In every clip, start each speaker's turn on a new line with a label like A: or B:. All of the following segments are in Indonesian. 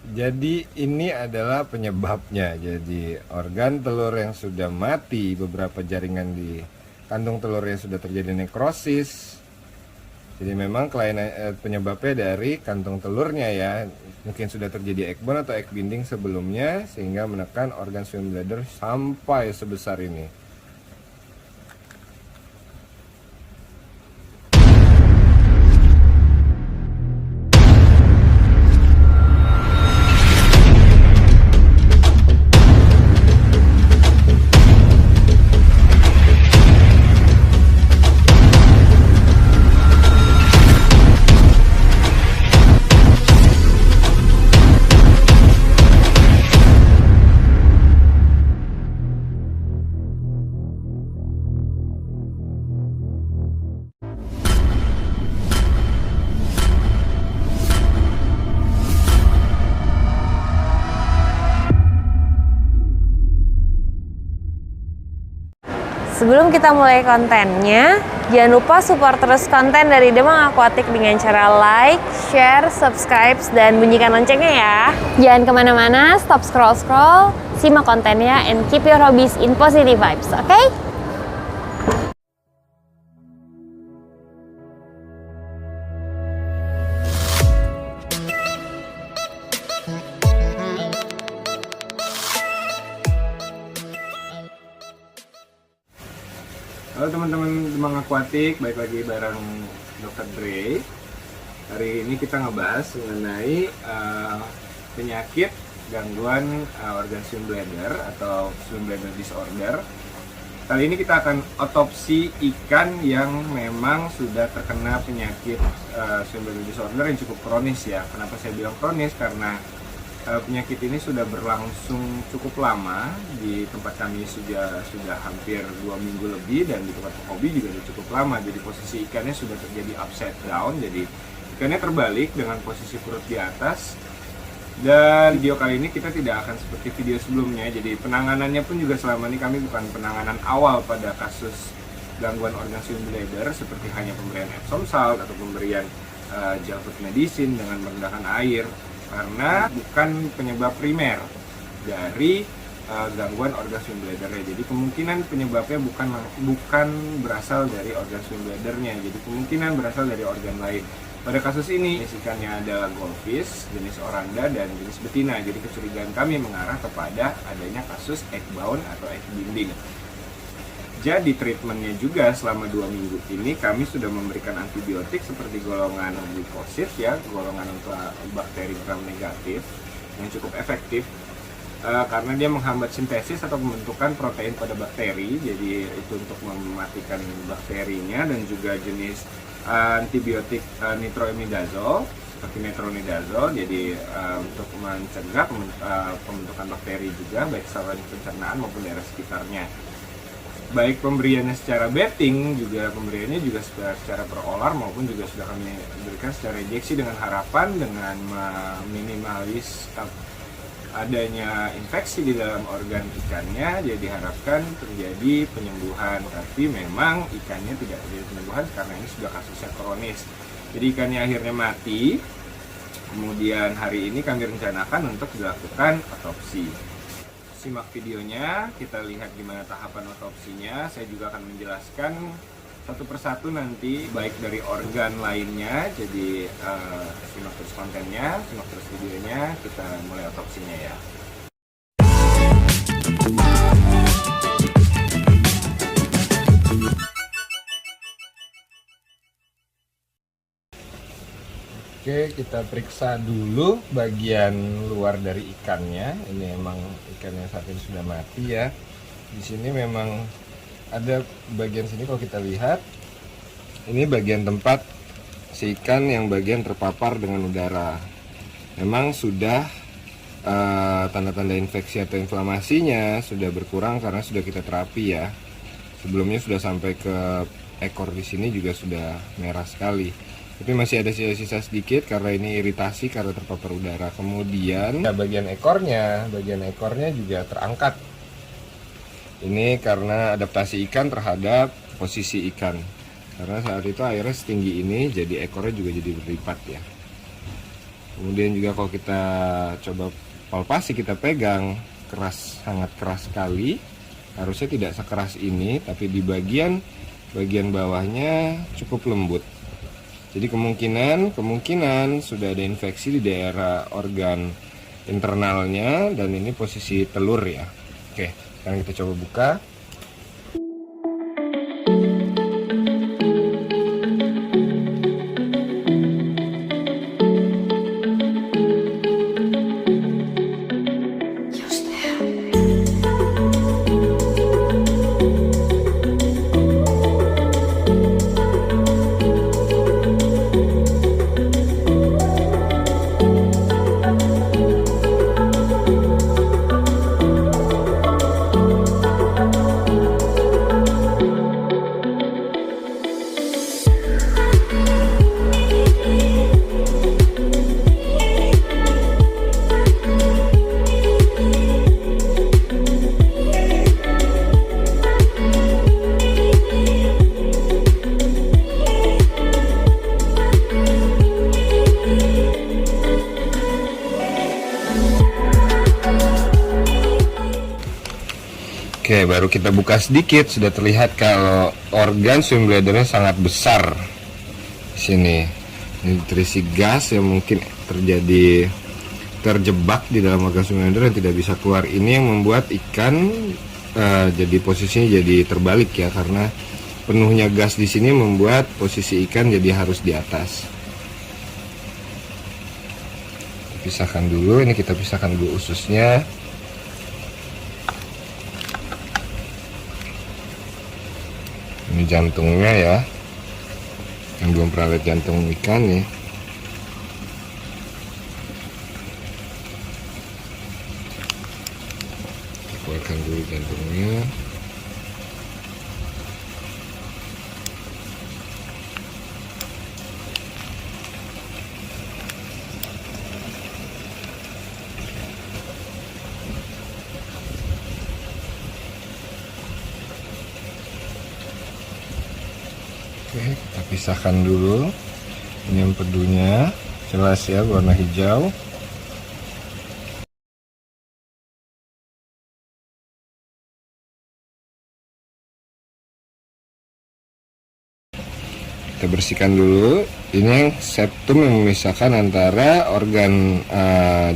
A: Jadi ini adalah penyebabnya. Jadi organ telur yang sudah mati, beberapa jaringan di kandung telur yang sudah terjadi nekrosis. Jadi memang penyebabnya dari kantung telurnya ya. Mungkin sudah terjadi egg bone atau egg binding sebelumnya sehingga menekan organ swim bladder sampai sebesar ini.
B: Sebelum kita mulai kontennya, jangan lupa support terus konten dari Demang Aquatic dengan cara like, share, subscribe, dan bunyikan loncengnya ya. Jangan kemana-mana, stop scroll-scroll, simak kontennya, and keep your hobbies in positive vibes, oke?
A: Halo teman-teman Demang Aquatic, balik lagi bareng Dr. Dre. Hari ini kita ngebahas mengenai penyakit gangguan organ swim bladder atau swim bladder disorder. Kali ini kita akan otopsi ikan yang memang sudah terkena penyakit swim bladder disorder yang cukup kronis ya. Kenapa saya bilang kronis? Karena penyakit ini sudah berlangsung cukup lama. Di tempat kami sudah hampir 2 minggu lebih, dan di tempat hobi juga sudah cukup lama. Jadi posisi ikannya sudah terjadi upside down, jadi ikannya terbalik dengan posisi perut di atas. Dan video kali ini kita tidak akan seperti video sebelumnya, jadi penanganannya pun juga selama ini kami bukan penanganan awal pada kasus gangguan organ swim bladder seperti hanya pemberian Epsom salt atau pemberian gel food medicine dengan merendahkan air, karena bukan penyebab primer dari gangguan organ swim bladder-nya. Jadi kemungkinan penyebabnya bukan berasal dari organ swim bladder-nya, jadi kemungkinan berasal dari organ lain. Pada kasus ini ikannya adalah goldfish jenis oranda dan jenis betina, jadi kecurigaan kami mengarah kepada adanya kasus egg bound atau egg binding. Jadi treatmentnya juga selama 2 minggu ini kami sudah memberikan antibiotik seperti golongan glukosid ya, golongan untuk bakteri gram negatif yang cukup efektif karena dia menghambat sintesis atau pembentukan protein pada bakteri. Jadi itu untuk mematikan bakterinya, dan juga jenis antibiotik nitroimidazole seperti metronidazole, jadi untuk mencegah pembentukan bakteri juga baik saluran pencernaan maupun daerah sekitarnya. Baik pemberiannya secara betting, juga pemberiannya juga secara perolar, maupun juga sudah kami berikan secara injeksi dengan harapan dengan meminimalis adanya infeksi di dalam organ ikannya. Jadi diharapkan terjadi penyembuhan, tapi memang ikannya tidak terjadi penyembuhan karena ini sudah kasusnya kronis. Jadi ikannya akhirnya mati. Kemudian hari ini kami rencanakan untuk dilakukan otopsi. Simak videonya, kita lihat gimana tahapan otopsinya. Saya juga akan menjelaskan satu persatu nanti, baik dari organ lainnya. Jadi simak terus kontennya, simak terus videonya, kita mulai otopsinya ya. Oke, kita periksa dulu bagian luar dari ikannya. Ini emang ikannya saat ini sudah mati ya. Di sini memang ada bagian sini, kalau kita lihat, ini bagian tempat si ikan yang bagian terpapar dengan udara. Memang sudah tanda-tanda infeksi atau inflamasinya sudah berkurang karena sudah kita terapi ya. Sebelumnya sudah sampai ke ekor di sini juga sudah merah sekali. Tapi masih ada sisa-sisa sedikit karena ini iritasi karena terpapar udara. Kemudian bagian ekornya juga terangkat. Ini karena adaptasi ikan terhadap posisi ikan. Karena saat itu airnya setinggi ini, jadi ekornya juga jadi berlipat ya. Kemudian juga kalau kita coba palpasi, kita pegang, keras, sangat keras sekali. Harusnya tidak sekeras ini, tapi di bagian bawahnya cukup lembut. Jadi kemungkinan sudah ada infeksi di daerah organ internalnya, dan ini posisi telur ya. Oke, sekarang kita coba buka. Oke, baru kita buka sedikit, sudah terlihat kalau organ swim bladdernya sangat besar. Di sini ini terisi gas yang mungkin terjebak di dalam organ swim bladder dan tidak bisa keluar. Ini yang membuat ikan jadi posisinya jadi terbalik ya, karena penuhnya gas di sini membuat posisi ikan jadi harus di atas. Pisahkan dulu, ini kita pisahkan dulu ususnya. Ini jantungnya ya, yang belum pernah lihat jantung ikan nih. Kita keluarkan dulu jantungnya. Oke, kita pisahkan dulu. Ini empedunya, jelas ya, warna hijau. Kita bersihkan dulu. Ini yang septum yang memisahkan antara organ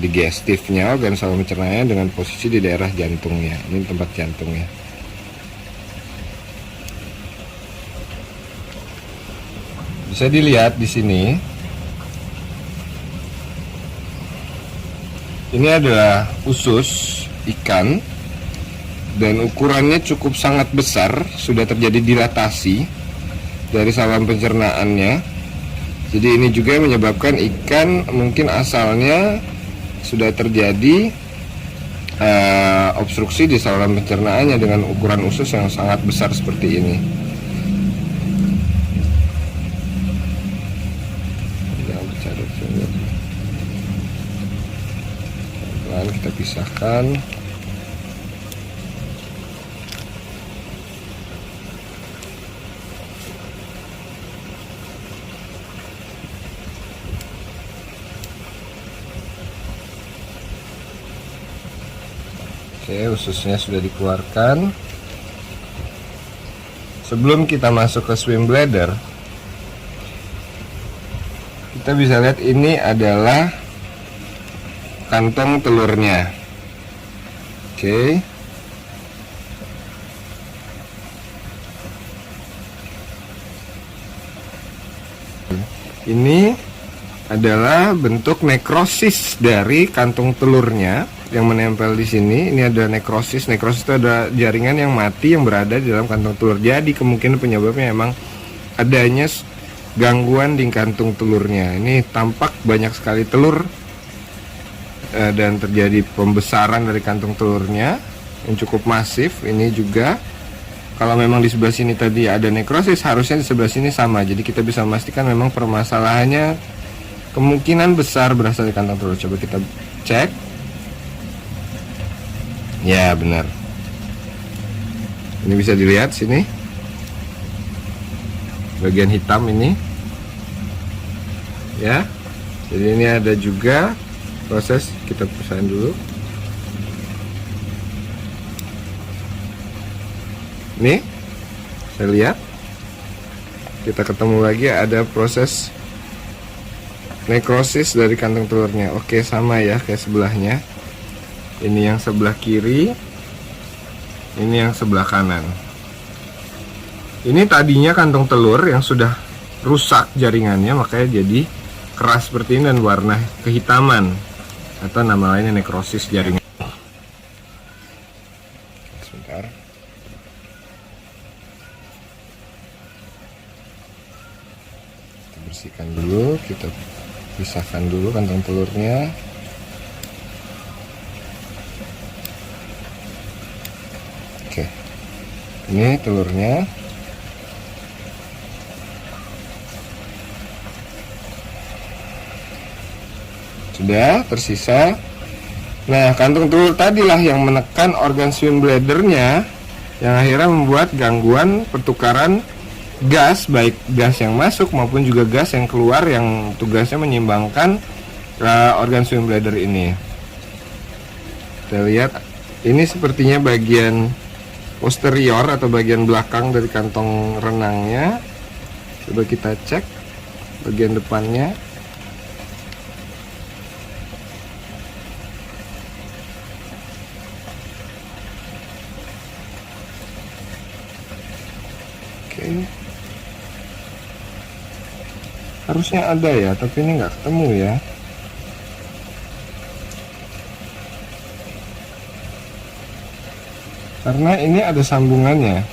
A: digestifnya, organ saluran pencernaan, dengan posisi di daerah jantungnya. Ini tempat jantungnya. Bisa dilihat di sini. Ini adalah usus ikan dan ukurannya cukup sangat besar, sudah terjadi dilatasi dari saluran pencernaannya. Jadi ini juga menyebabkan ikan mungkin asalnya sudah terjadi obstruksi di saluran pencernaannya dengan ukuran usus yang sangat besar seperti ini. Pelan kita pisahkan. Oke, ususnya sudah dikeluarkan. Sebelum kita masuk ke swim bladder, kita bisa lihat ini adalah kantong telurnya. Oke. Ini adalah bentuk nekrosis dari kantung telurnya yang menempel di sini. Ini ada nekrosis. Nekrosis itu ada jaringan yang mati yang berada di dalam kantong telur. Jadi kemungkinan penyebabnya emang adanya gangguan di kantung telurnya. Ini tampak banyak sekali telur dan terjadi pembesaran dari kantung telurnya yang cukup masif. Ini juga kalau memang di sebelah sini tadi ada nekrosis, harusnya di sebelah sini sama. Jadi kita bisa memastikan memang permasalahannya kemungkinan besar berasal dari kantong telur. Coba kita cek. Ya, benar. Ini bisa dilihat sini. Bagian hitam ini. Ya. Jadi ini ada juga proses, kita pesan dulu. Nih, saya lihat kita ketemu lagi ada proses nekrosis dari kantong telurnya. Oke, sama ya kayak sebelahnya. Ini yang sebelah kiri, ini yang sebelah kanan. Ini tadinya kantong telur yang sudah rusak jaringannya, makanya jadi keras seperti ini dan warna kehitaman, atau nama lainnya nekrosis jaringan. Sebentar. Kita bersihkan dulu, kita pisahkan dulu kantong telurnya. Oke, ini telurnya. Sudah tersisa. Nah, kantung telur tadilah yang menekan organ swim bladdernya, yang akhirnya membuat gangguan pertukaran gas, baik gas yang masuk maupun juga gas yang keluar, yang tugasnya menyeimbangkan organ swim bladder ini. Kita lihat, ini sepertinya bagian posterior atau bagian belakang dari kantong renangnya. Coba kita cek bagian depannya. Harusnya ada ya, tapi ini nggak ketemu ya. Karena ini ada sambungannya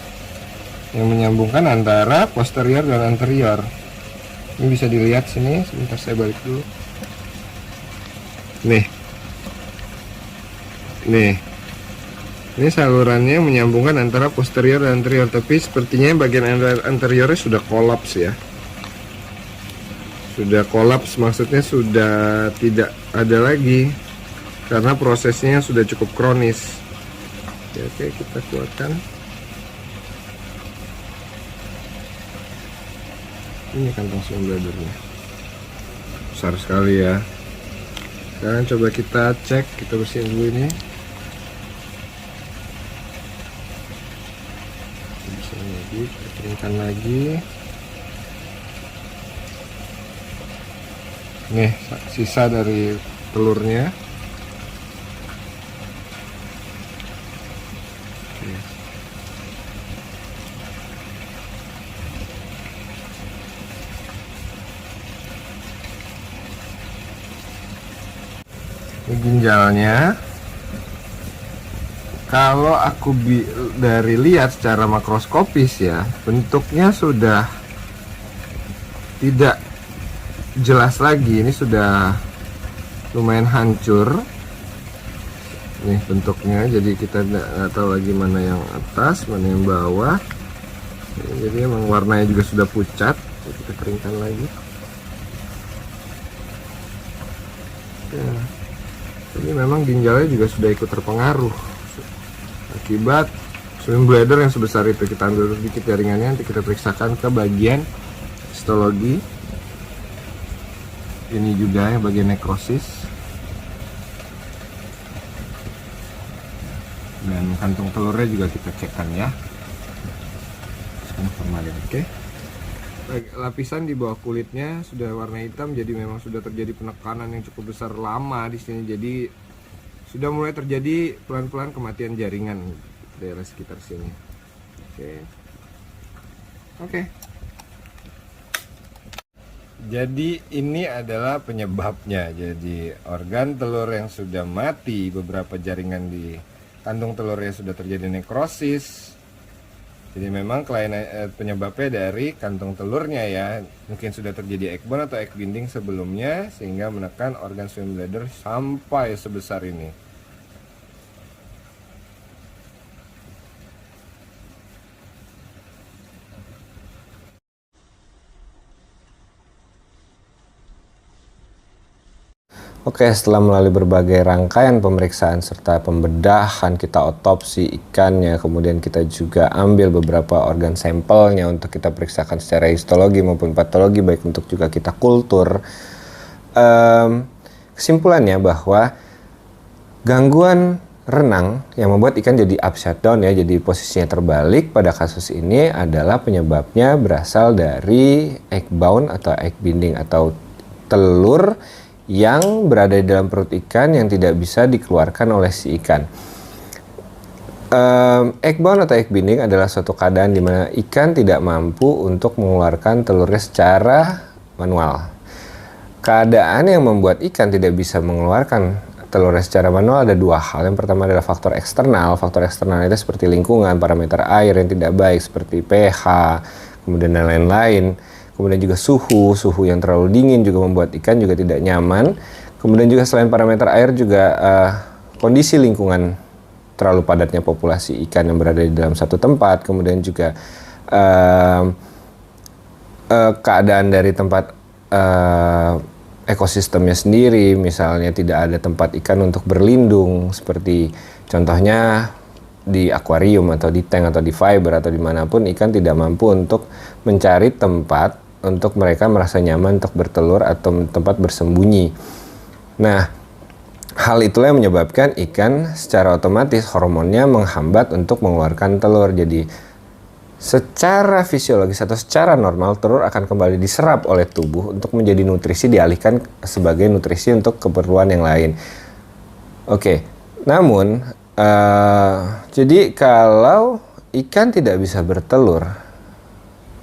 A: yang menyambungkan antara posterior dan anterior. Ini bisa dilihat sini, sebentar saya balik dulu. Nih. Ini salurannya menyambungkan antara posterior dan anterior, tapi sepertinya bagian anteriornya sudah kolaps ya. Sudah kolaps, maksudnya sudah tidak ada lagi karena prosesnya sudah cukup kronis. Oke, kita keluarkan. Ini kantong swim bladdernya besar sekali ya. Sekarang coba kita cek, kita bersihin dulu ini. Bersihin lagi, kita keringkan lagi. Nih, sisa dari telurnya. Ini ginjalnya. Kalau aku dari lihat secara makroskopis ya, bentuknya sudah tidak jelas lagi. Ini sudah lumayan hancur. Nih bentuknya, jadi kita nggak tahu lagi mana yang atas, mana yang bawah. Jadi emang warnanya juga sudah pucat. Kita keringkan lagi. Ya. Ini memang ginjalnya juga sudah ikut terpengaruh akibat swim bladder yang sebesar itu. Kita ambil sedikit jaringannya, nanti kita periksakan ke bagian histologi. Ini juga yang bagian nekrosis dan kantung telurnya juga kita cekkan ya. Formalin, oke. Lapisan di bawah kulitnya sudah warna hitam, jadi memang sudah terjadi penekanan yang cukup besar lama di sini. Jadi sudah mulai terjadi pelan-pelan kematian jaringan daerah sekitar sini. Oke. Jadi ini adalah penyebabnya. Jadi organ telur yang sudah mati, beberapa jaringan di kantong telurnya sudah terjadi nekrosis. Jadi memang penyebabnya dari kantong telurnya ya. Mungkin sudah terjadi egg bone atau egg binding sebelumnya, sehingga menekan organ swim bladder sampai sebesar ini. Oke, setelah melalui berbagai rangkaian pemeriksaan serta pembedahan, kita otopsi ikannya, kemudian kita juga ambil beberapa organ sampelnya untuk kita periksakan secara histologi maupun patologi, baik untuk juga kita kultur.
C: kesimpulannya bahwa gangguan renang yang membuat ikan jadi upside down ya, jadi posisinya terbalik pada kasus ini adalah penyebabnya berasal dari egg bound atau egg binding atau telur yang berada di dalam perut ikan yang tidak bisa dikeluarkan oleh si ikan. Egg bound atau egg binding adalah suatu keadaan di mana ikan tidak mampu untuk mengeluarkan telurnya secara manual. Keadaan yang membuat ikan tidak bisa mengeluarkan telurnya secara manual ada dua hal. Yang pertama adalah faktor eksternal. Faktor eksternal itu seperti lingkungan, parameter air yang tidak baik seperti pH, kemudian dan lain-lain. Kemudian juga suhu yang terlalu dingin juga membuat ikan juga tidak nyaman. Kemudian juga selain parameter air juga kondisi lingkungan, terlalu padatnya populasi ikan yang berada di dalam satu tempat, kemudian juga keadaan dari tempat ekosistemnya sendiri, misalnya tidak ada tempat ikan untuk berlindung, seperti contohnya di akuarium atau di tank atau di fiber atau dimanapun ikan tidak mampu untuk mencari tempat untuk mereka merasa nyaman untuk bertelur atau tempat bersembunyi. Nah, hal itulah yang menyebabkan ikan secara otomatis hormonnya menghambat untuk mengeluarkan telur. Jadi secara fisiologis atau secara normal telur akan kembali diserap oleh tubuh untuk menjadi nutrisi, dialihkan sebagai nutrisi untuk keperluan yang lain. Oke, namun jadi kalau ikan tidak bisa bertelur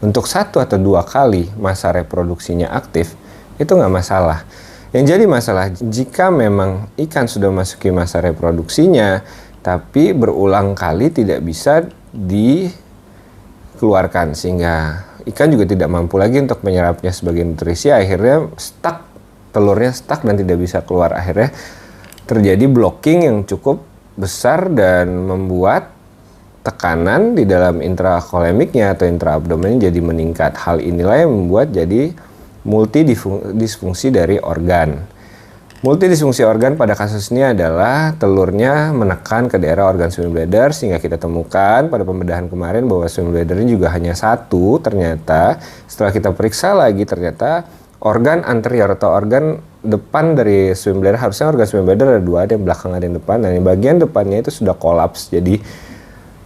C: untuk 1 atau 2 kali masa reproduksinya aktif, itu nggak masalah. Yang jadi masalah jika memang ikan sudah memasuki masa reproduksinya, tapi berulang kali tidak bisa dikeluarkan, sehingga ikan juga tidak mampu lagi untuk menyerapnya sebagai nutrisi, akhirnya stuck, telurnya stuck dan tidak bisa keluar. Akhirnya terjadi blocking yang cukup besar dan membuat tekanan di dalam intrakolemiknya atau intraabdomennya jadi meningkat. Hal inilah yang membuat jadi multidisfungsi dari organ. Multidisfungsi organ pada kasus ini adalah telurnya menekan ke daerah organ swim bladder, sehingga kita temukan pada pembedahan kemarin bahwa swim bladdernya juga hanya 1. Ternyata setelah kita periksa lagi, ternyata organ anterior atau organ depan dari swim bladder, harusnya organ swim bladder ada 2, ada yang belakang ada yang depan, dan yang bagian depannya itu sudah kolaps, jadi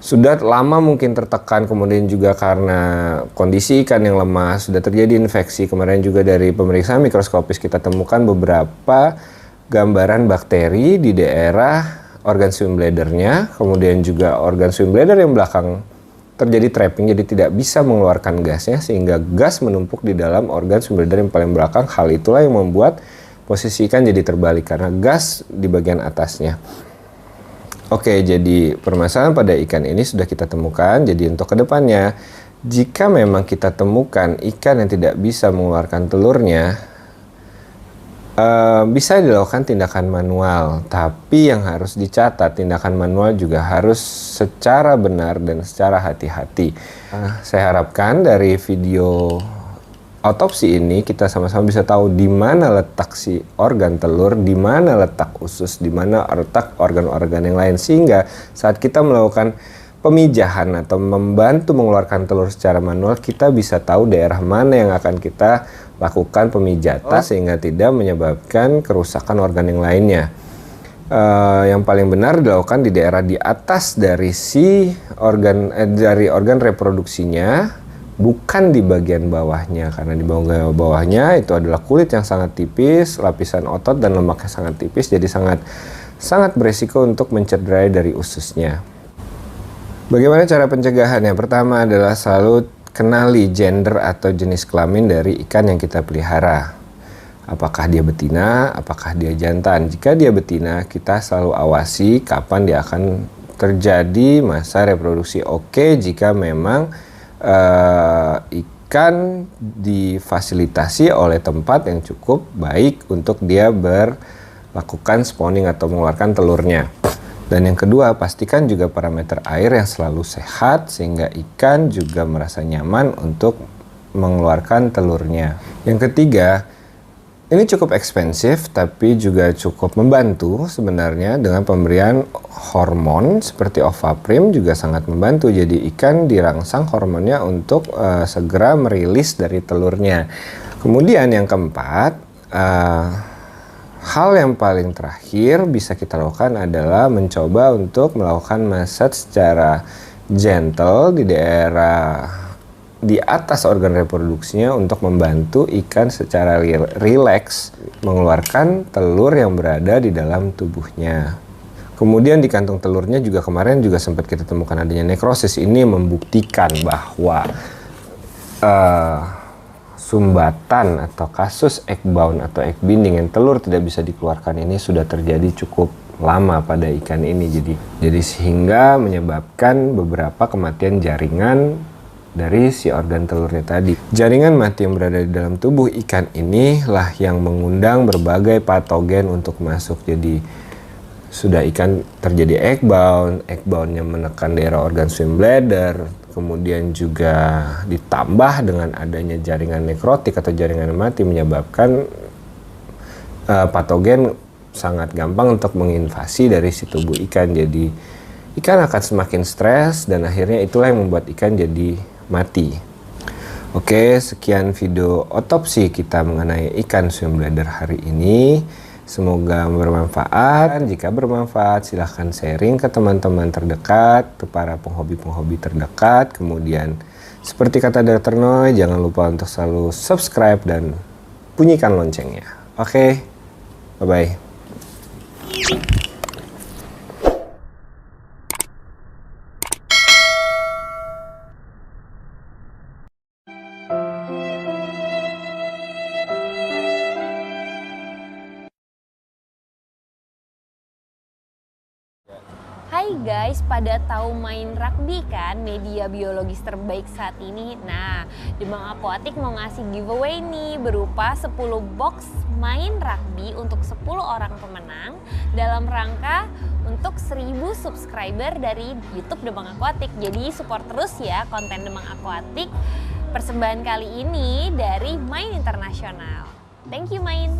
C: sudah lama mungkin tertekan, kemudian juga karena kondisi ikan yang lemah, sudah terjadi infeksi. Kemarin juga dari pemeriksaan mikroskopis kita temukan beberapa gambaran bakteri di daerah organ swim bladdernya, kemudian juga organ swim bladder yang belakang terjadi trapping, jadi tidak bisa mengeluarkan gasnya, sehingga gas menumpuk di dalam organ swim bladder yang paling belakang. Hal itulah yang membuat posisi ikan jadi terbalik, karena gas di bagian atasnya. Oke, jadi permasalahan pada ikan ini sudah kita temukan. Jadi untuk kedepannya, jika memang kita temukan ikan yang tidak bisa mengeluarkan telurnya, bisa dilakukan tindakan manual. Tapi yang harus dicatat, tindakan manual juga harus secara benar dan secara hati-hati. Saya harapkan dari video autopsi ini kita sama-sama bisa tahu di mana letak si organ telur, di mana letak usus, di mana letak organ-organ yang lain, sehingga saat kita melakukan pemijahan atau membantu mengeluarkan telur secara manual, kita bisa tahu daerah mana yang akan kita lakukan pemijatan sehingga tidak menyebabkan kerusakan organ yang lainnya. Yang paling benar dilakukan di daerah di atas dari si organ dari organ reproduksinya, bukan di bagian bawahnya, karena di bawahnya itu adalah kulit yang sangat tipis, lapisan otot dan lemaknya sangat tipis, jadi sangat beresiko untuk mencederai dari ususnya. Bagaimana cara pencegahannya? Pertama adalah selalu kenali gender atau jenis kelamin dari ikan yang kita pelihara. Apakah dia betina, apakah dia jantan. Jika dia betina, kita selalu awasi kapan dia akan terjadi masa reproduksi. Oke, jika memang ikan difasilitasi oleh tempat yang cukup baik untuk dia melakukan spawning atau mengeluarkan telurnya. Dan yang kedua, pastikan juga parameter air yang selalu sehat sehingga ikan juga merasa nyaman untuk mengeluarkan telurnya. Yang ketiga, ini cukup ekspensif tapi juga cukup membantu sebenarnya dengan pemberian hormon seperti Ovaprim juga sangat membantu. Jadi ikan dirangsang hormonnya untuk segera merilis dari telurnya. Kemudian yang keempat, hal yang paling terakhir bisa kita lakukan adalah mencoba untuk melakukan massage secara gentle di daerah di atas organ reproduksinya untuk membantu ikan secara rileks mengeluarkan telur yang berada di dalam tubuhnya. Kemudian di kantung telurnya juga kemarin juga sempat kita temukan adanya nekrosis. Ini membuktikan bahwa sumbatan atau kasus egg bound atau egg binding yang telur tidak bisa dikeluarkan ini sudah terjadi cukup lama pada ikan ini. Jadi sehingga menyebabkan beberapa kematian jaringan dari si organ telurnya tadi. Jaringan mati yang berada di dalam tubuh ikan inilah yang mengundang berbagai patogen untuk masuk. Jadi sudah ikan terjadi egg boundnya menekan daerah organ swim bladder, kemudian juga ditambah dengan adanya jaringan nekrotik atau jaringan mati menyebabkan patogen sangat gampang untuk menginvasi dari si tubuh ikan. Jadi ikan akan semakin stres dan akhirnya itulah yang membuat ikan jadi mati. Oke, sekian video otopsi kita mengenai ikan swim bladder hari ini. Semoga bermanfaat. Jika bermanfaat, silahkan sharing ke teman-teman terdekat, ke para penghobi-penghobi terdekat. Kemudian, seperti kata Dr. Noy, jangan lupa untuk selalu subscribe dan bunyikan loncengnya. Oke, bye-bye.
B: Hai guys, pada tahu Main Rugby kan, media biologis terbaik saat ini? Nah, Demang Aquatic mau ngasih giveaway nih berupa 10 box Main Rugby untuk 10 orang pemenang dalam rangka untuk 1000 subscriber dari YouTube Demang Aquatic. Jadi support terus ya konten Demang Aquatic. Persembahan kali ini dari Main Internasional. Thank you Main.